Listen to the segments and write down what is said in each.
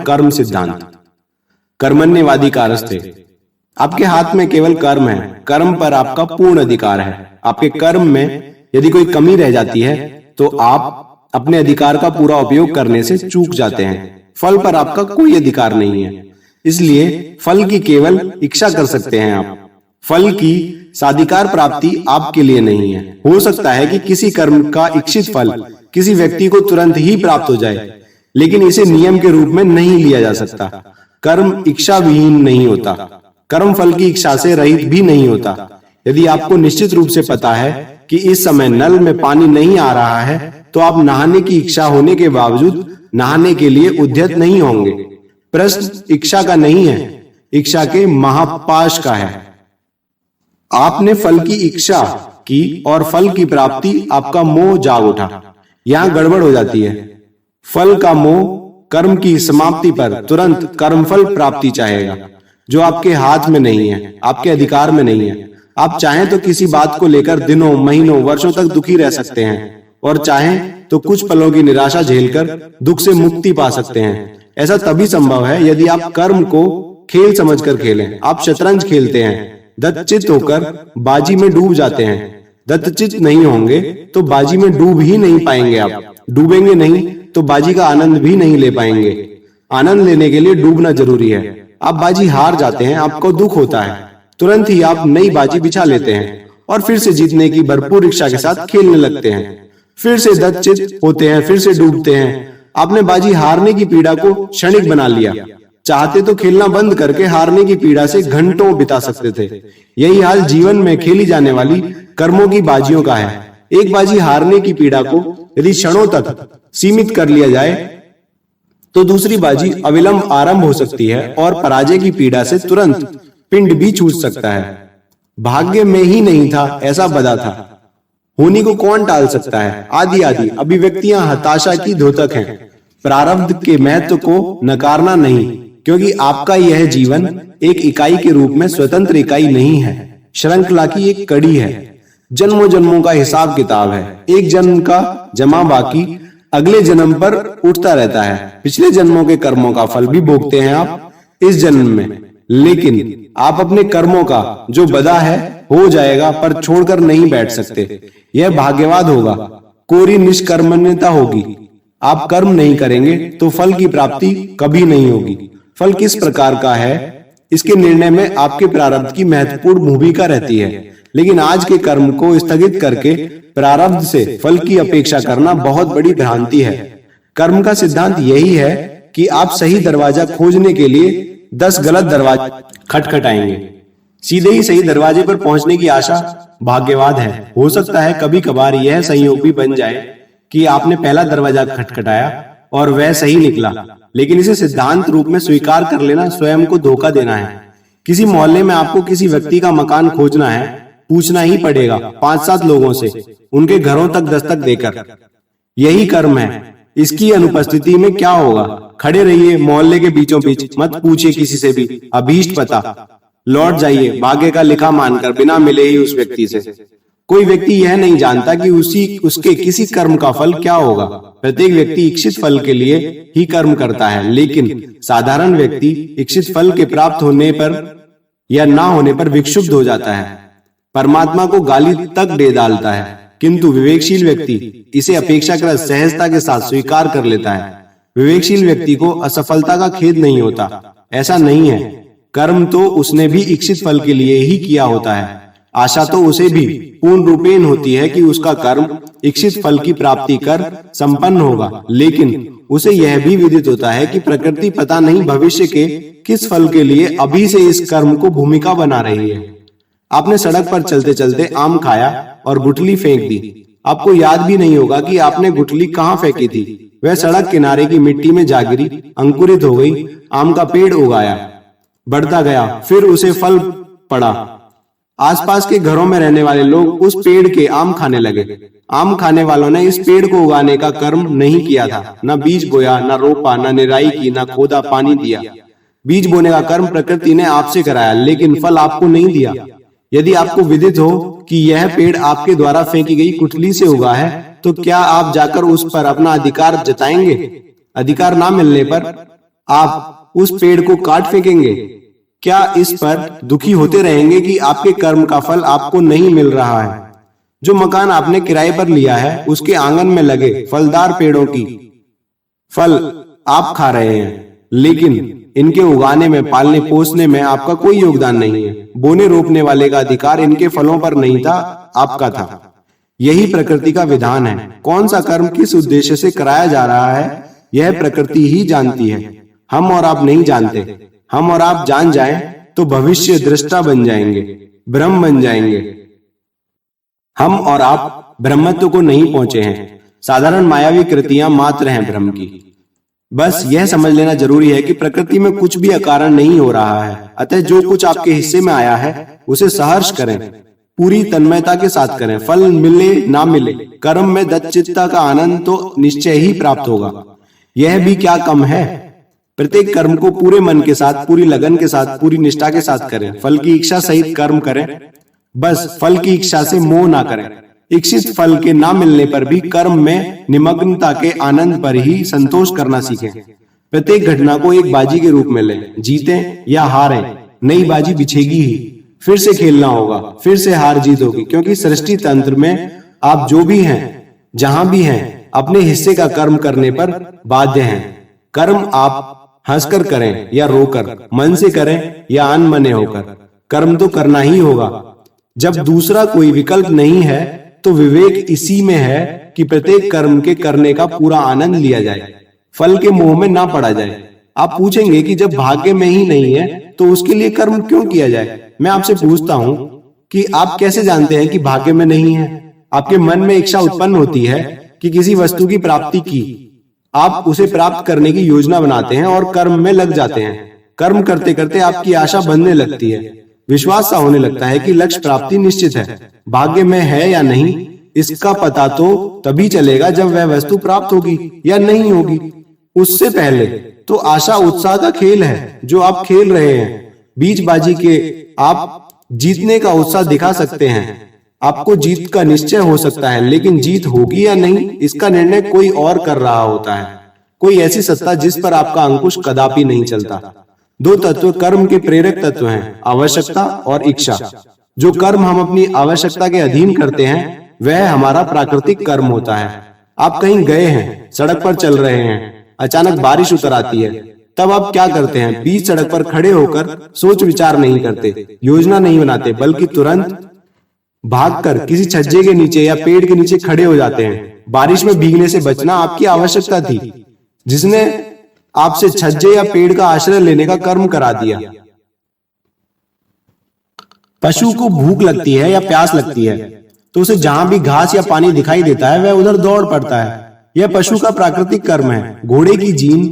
कर्म सिद्धांत। कर्मण्यवादी कारस्ते, आपके हाथ में केवल कर्म है, कर्म पर आपका पूर्ण अधिकार है। आपके कर्म में यदि कोई कमी रह जाती है तो आप अपने अधिकार का पूरा उपयोग करने से चूक जाते हैं। फल पर आपका कोई अधिकार नहीं है, इसलिए फल की केवल इच्छा कर सकते हैं आप। फल की साधिकार प्राप्ति आपके लिए नहीं है। हो सकता है कि किसी कर्म का इच्छित फल किसी व्यक्ति को तुरंत ही प्राप्त हो जाए, लेकिन इसे नियम के रूप में नहीं लिया जा सकता। कर्म इच्छा विहीन नहीं होता, कर्म फल की इच्छा से रहित भी नहीं होता। यदि आपको निश्चित रूप से पता है कि इस समय नल में पानी नहीं आ रहा है, तो आप नहाने की इच्छा होने के बावजूद नहाने के लिए उद्यत नहीं होंगे। प्रश्न इच्छा का नहीं है, इच्छा के महापाश का है। आपने फल की इच्छा की और फल की प्राप्ति आपका मोह जाग उठा। यहां गड़बड़ हो जाती है। फल का मोह कर्म की समाप्ति पर तुरंत कर्मफल प्राप्ति चाहेगा, जो आपके हाथ में नहीं है, आपके अधिकार में नहीं है। आप चाहें तो किसी बात को लेकर दिनों, महीनों, वर्षों तक दुखी रह सकते हैं, और चाहें तो कुछ पलों की निराशा झेलकर दुख से मुक्ति पा सकते हैं। ऐसा तभी संभव है यदि आप कर्म को खेल समझकर खेलें। आप शतरंज खेलते हैं, दत्तचित्त होकर बाजी में डूब जाते हैं। दत्तचित्त नहीं होंगे तो बाजी में डूब ही नहीं पाएंगे। आप डूबेंगे नहीं तो बाजी का आनंद भी नहीं ले पाएंगे। आनंद लेने के लिए डूबना जरूरी है। आप बाजी हार जाते हैं, आपको दुख होता है, तुरंत ही आप नई बाजी बिछा लेते हैं और फिर से जीतने की भरपूर इच्छा के साथ खेलने लगते हैं। फिर से दत्तचित्त होते हैं, फिर से डूबते हैं। आपने बाजी हारने की पीड़ा को क्षणिक बना लिया। चाहते तो खेलना बंद करके हारने की पीड़ा से घंटों बिता सकते थे। यही हाल जीवन में खेली जाने वाली कर्मों की बाजियों का है। एक बाजी हारने की पीड़ा को यदि क्षणों तक सीमित कर लिया जाए तो दूसरी बाजी अविलंब आरंभ हो सकती है और पराजय की पीड़ा से तुरंत पिंड भी छूट सकता है। भाग्य में ही नहीं था, ऐसा बदा था। होनी को कौन टाल सकता है? आदि आदि अभिव्यक्तियां हताशा की द्योतक हैं। प्रारब्ध के महत्व को नकारना नहीं, क्योंकि आपका यह जीवन एक इकाई के रूप में स्वतंत्र इकाई नहीं है, श्रृंखला की एक कड़ी है। जन्मों जन्मों का हिसाब किताब है। एक जन्म का जमा बाकी अगले जन्म पर उठता रहता है। पिछले जन्मों के कर्मों का फल भी भोगते हैं आप इस जन्म में, लेकिन आप अपने कर्मों का जो बदा है हो जाएगा पर छोड़कर नहीं बैठ सकते। यह भाग्यवाद होगा, कोरी निष्कर्मण्यता होगी। आप कर्म नहीं करेंगे तो फल की प्राप्ति कभी नहीं होगी। फल किस प्रकार का है, इसके निर्णय में आपके प्रारब्ध की महत्वपूर्ण भूमिका रहती है। लेकिन आज के कर्म को स्थगित करके प्रारब्ध से फल की अपेक्षा करना बहुत बड़ी भ्रांति है। कर्म का सिद्धांत यही है कि आप सही दरवाजा खोजने के लिए 10 गलत दरवाजे खटखटाएंगे। सीधे ही सही दरवाजे पर पहुंचने की आशा भाग्यवाद है। हो सकता है कभी कभार यह संयोग भी बन जाए कि आपने पहला दरवाजा खटखटाया और वह सही निकला, लेकिन इसे सिद्धांत रूप में स्वीकार कर लेना स्वयं को धोखा देना है। किसी मोहल्ले में आपको किसी व्यक्ति का मकान खोजना है, पूछना ही पड़ेगा 5-7 लोगों से, उनके घरों तक दस्तक देकर। यही कर्म है। इसकी अनुपस्थिति में क्या होगा? खड़े रहिए मोहल्ले के बीचों बीच, मत पूछिए किसी से भी अभीष्ट पता, लौट जाइए भाग्य का लिखा मानकर बिना मिले ही उस व्यक्ति से। कोई व्यक्ति यह नहीं जानता कि उसके किसी कर्म का फल क्या होगा। प्रत्येक व्यक्ति इच्छित फल के लिए ही कर्म करता है, लेकिन साधारण व्यक्ति इच्छित फल के प्राप्त होने पर या ना होने पर विक्षुब्ध हो जाता है, परमात्मा को गाली तक दे डालता है। किंतु विवेकशील व्यक्ति इसे अपेक्षाकृत सहजता के साथ स्वीकार कर लेता है। विवेकशील व्यक्ति को असफलता का खेद नहीं होता। ऐसा नहीं है, कर्म तो उसने भी इच्छित फल के लिए ही किया होता है। आशा तो उसे भी पूर्ण रूपेण होती है कि उसका कर्म इच्छित फल की प्राप्ति कर संपन्न होगा, लेकिन उसे यह भी विदित होता है कि प्रकृति पता नहीं भविष्य के किस फल के लिए अभी से इस कर्म को भूमिका बना रही है। आपने सड़क पर चलते चलते आम खाया और गुठली फेंक दी। आपको याद भी नहीं होगा कि आपने गुठली कहाँ फेंकी थी। वह सड़क किनारे की मिट्टी में जा गिरी, अंकुरित हो गई, आम का पेड़ उगाया, बढ़ता गया, फिर उसे फल पड़ा। आसपास के घरों में रहने वाले लोग उस पेड़ के आम खाने लगे। आम खाने वालों ने इस पेड़ को उगाने का कर्म नहीं किया था। न बीज बोया, न रोपा, न निराई की, न खोदा, पानी दिया। बीज बोने का कर्म प्रकृति ने आपसे कराया, लेकिन फल आपको नहीं दिया। यदि आपको विदित हो कि यह पेड़ आपके द्वारा फेंकी गई गुठली से उगा है, तो क्या आप जाकर उस पर अपना अधिकार जताएंगे? अधिकार ना मिलने पर आप उस पेड़ को काट फेंकेंगे? क्या इस पर दुखी होते रहेंगे कि आपके कर्म का फल आपको नहीं मिल रहा है? जो मकान आपने किराए पर लिया है, उसके आंगन में लगे फलदार पेड़ों की फल आप खा रहे हैं, लेकिन इनके उगाने में, पालने पोसने में आपका कोई योगदान नहीं है। बोने रोपने वाले का अधिकार इनके फलों पर नहीं था, आपका था। यही प्रकृति का विधान है। कौन सा कर्म किस उद्देश्य से कराया जा रहा है, यह प्रकृति ही जानती है। हम और आप नहीं जानते। हम और आप जान जाएं तो भविष्य दृष्टा बन जाएंगे, ब्रह्म बन जाएंगे। हम और आप ब्रह्मत्व को नहीं पहुंचे हैं, साधारण मायावी कृतियां मात्र हैं ब्रह्म की। बस यह समझ लेना जरूरी है कि प्रकृति में कुछ भी अकारण नहीं हो रहा है। अतः जो कुछ आपके हिस्से में आया है उसे सहर्ष करें, पूरी तन्मयता के साथ करें। फल मिले ना मिले, कर्म में दच्चित्ता का आनंद तो निश्चय ही प्राप्त होगा। यह भी क्या कम है। प्रत्येक कर्म को पूरे मन के साथ, पूरी लगन के साथ, पूरी निष्ठा के साथ करें। फल की इच्छा सहित कर्म करें। बस फल की इच्छा से मोह ना करें। इच्छित फल के ना मिलने पर भी कर्म में निमग्नता के आनंद पर ही संतोष करना सीखें। प्रत्येक घटना को एक बाजी के रूप में लें। जीतें या हारें, नई बाजी बिछेगी ही। फिर से खेलना होगा, फिर से हार जीत होगी, क्योंकि सृष्टि तंत्र में आप जो भी हैं, जहां भी हैं, अपने हिस्से का कर्म करने पर बाध्य हैं। कर्म आप हंसकर करें या रोकर, मन से करें या अनमने होकर, कर्म तो करना ही होगा। जब दूसरा कोई विकल्प नहीं है तो विवेक इसी में है कि प्रत्येक कर्म के करने का पूरा आनंद लिया जाए, फल के मोह में ना पड़ा जाए। आप पूछेंगे कि जब भाग्य में ही नहीं है तो उसके लिए कर्म क्यों किया जाए? मैं आपसे पूछता हूं कि आप कैसे जानते हैं कि भाग्य में नहीं है? आपके मन में इच्छा उत्पन्न होती है कि किसी वस्तु की प्राप्ति की, आप उसे प्राप्त करने की योजना बनाते हैं और कर्म में लग जाते हैं। कर्म करते करते आपकी आशा बनने लगती है, विश्वास सा होने लगता है कि लक्ष्य प्राप्ति निश्चित है। भाग्य में है या नहीं, इसका पता तो तभी चलेगा जब वह वस्तु प्राप्त होगी या नहीं होगी। उससे पहले तो आशा उत्साह का खेल है जो आप खेल रहे हैं। बीजबाजी के आप जीतने का उत्साह दिखा सकते हैं, आपको जीत का निश्चय हो सकता है, लेकिन जीत होगी या नहीं इसका निर्णय कोई और कर रहा होता है। कोई ऐसी सत्ता जिस पर आपका अंकुश कदापि नहीं चलता। दो तत्व कर्म के प्रेरक तत्व हैं, आवश्यकता और इच्छा। जो कर्म हम अपनी आवश्यकता के अधीन करते हैं वह हमारा प्राकृतिक कर्म होता है। आप कहीं गए हैं, सड़क पर चल रहे हैं, अचानक बारिश उतर आती है, तब आप क्या करते हैं? बीच सड़क पर खड़े होकर सोच विचार नहीं करते, योजना नहीं बनाते, बल्कि तुरंत भागकर किसी छज्जे के नीचे या पेड़ के नीचे खड़े हो जाते हैं। बारिश में भीगने से बचना आपकी आवश्यकता थी, जिसने आपसे छज्जे या पेड़ का आश्रय लेने का कर्म करा दिया। पशु को भूख लगती है या प्यास लगती है तो उसे जहां भी घास या पानी दिखाई देता है वह उधर दौड़ पड़ता है। यह पशु का प्राकृतिक कर्म है। घोड़े की जीन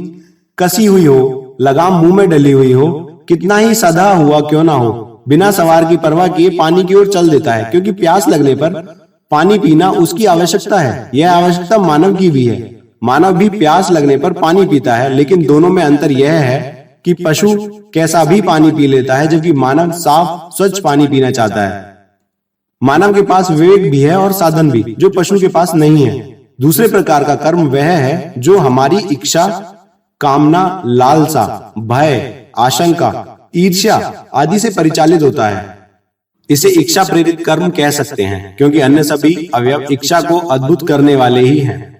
कसी हुई हो, लगाम मुंह में डली हुई हो, कितना ही सधा हुआ क्यों ना हो, बिना सवार की परवाह किए पानी की ओर चल देता है, क्योंकि प्यास लगने पर पानी पीना उसकी आवश्यकता है। यह आवश्यकता मानव की भी है। मानव भी प्यास लगने पर पानी पीता है, लेकिन दोनों में अंतर यह है कि पशु कैसा भी पानी पी लेता है, जबकि मानव साफ स्वच्छ पानी पीना चाहता है। मानव के पास विवेक भी है और साधन भी, जो पशु के पास नहीं है। दूसरे प्रकार का कर्म वह है जो हमारी इच्छा, कामना, लालसा, भय, आशंका, ईर्ष्या आदि से परिचालित होता है। इसे इच्छा प्रेरित कर्म कह सकते हैं, क्योंकि अन्य सभी अवयव इच्छा को अद्भुत करने वाले ही हैं।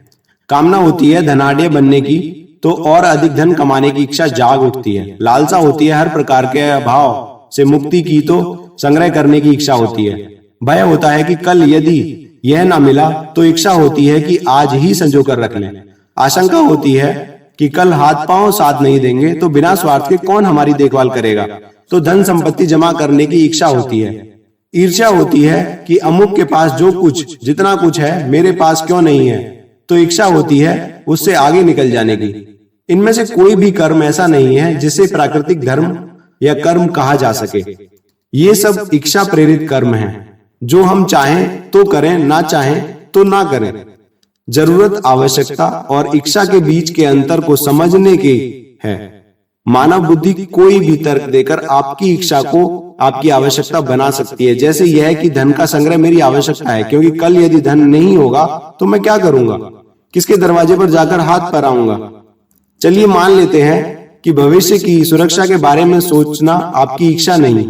कामना होती है धनाढ्य बनने की, तो और अधिक धन कमाने की इच्छा जाग उठती है। लालसा होती है हर प्रकार के अभाव से मुक्ति की, तो संग्रह करने की इच्छा होती है। भय होता है कि कल यदि यह ना मिला, तो इच्छा होती है कि आज ही संजो कर रख लें। आशंका होती है कि कल हाथ पांव साथ नहीं देंगे तो बिना स्वार्थ के कौन हमारी देखभाल करेगा, तो धन संपत्ति जमा करने की इच्छा होती है। ईर्ष्या होती है कि अमुक के पास जो कुछ, जितना कुछ है, मेरे पास क्यों नहीं है, तो इच्छा होती है उससे आगे निकल जाने की। इनमें से कोई भी कर्म ऐसा नहीं है जिसे प्राकृतिक धर्म या कर्म कहा जा सके। ये सब इच्छा प्रेरित कर्म हैं, जो हम चाहें तो करें, ना चाहें तो ना करें। जरूरत, आवश्यकता और इच्छा के बीच के अंतर को समझने की है। मानव बुद्धि कोई भी तर्क देकर आपकी इच्छा को आपकी आवश्यकता बना सकती है। जैसे यह कि धन का संग्रह मेरी आवश्यकता है, क्योंकि कल यदि धन नहीं होगा तो मैं क्या करूंगा, किसके दरवाजे पर जाकर हाथ फैलाऊंगा। चलिए मान लेते हैं कि भविष्य की सुरक्षा के बारे में सोचना आपकी इच्छा नहीं,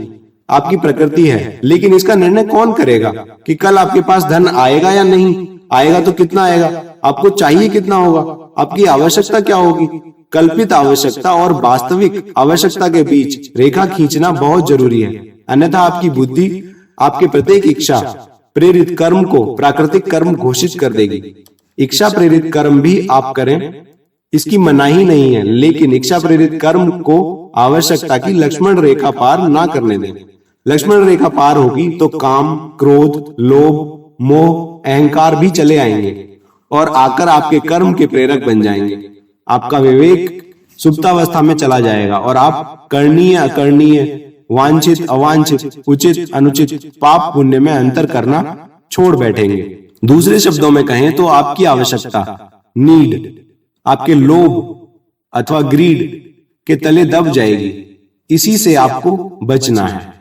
आपकी प्रकृति है। लेकिन इसका निर्णय कौन करेगा कि कल आपके पास धन आएगा या नहीं आएगा, तो कितना आएगा, आपको चाहिए कितना होगा, आपकी आवश्यकता क्या होगी। कल्पित आवश्यकता और वास्तविक आवश्यकता के बीच रेखा खींचना बहुत जरूरी है, अन्यथा आपकी बुद्धि आपके प्रत्येक इच्छा प्रेरित कर्म को प्राकृतिक कर्म घोषित कर देगी। इच्छा प्रेरित कर्म भी आप करें, इसकी मनाही नहीं है, लेकिन इच्छा प्रेरित कर्म को आवश्यकता की लक्ष्मण रेखा पार ना करने दें। लक्ष्मण रेखा पार होगी तो काम, क्रोध, लोभ, मोह, अहंकार भी चले आएंगे और आकर आपके कर्म के प्रेरक बन जाएंगे। आपका विवेक सुप्तावस्था में चला जाएगा और आप करणीय अकरणीय, वांछित अवांछित, उचित अनुचित, पाप पुण्य में अंतर करना छोड़ बैठेंगे। दूसरे शब्दों में कहें तो आपकी आवश्यकता, नीड, आपके लोभ अथवा ग्रीड के तले दब जाएगी। इसी से आपको बचना है।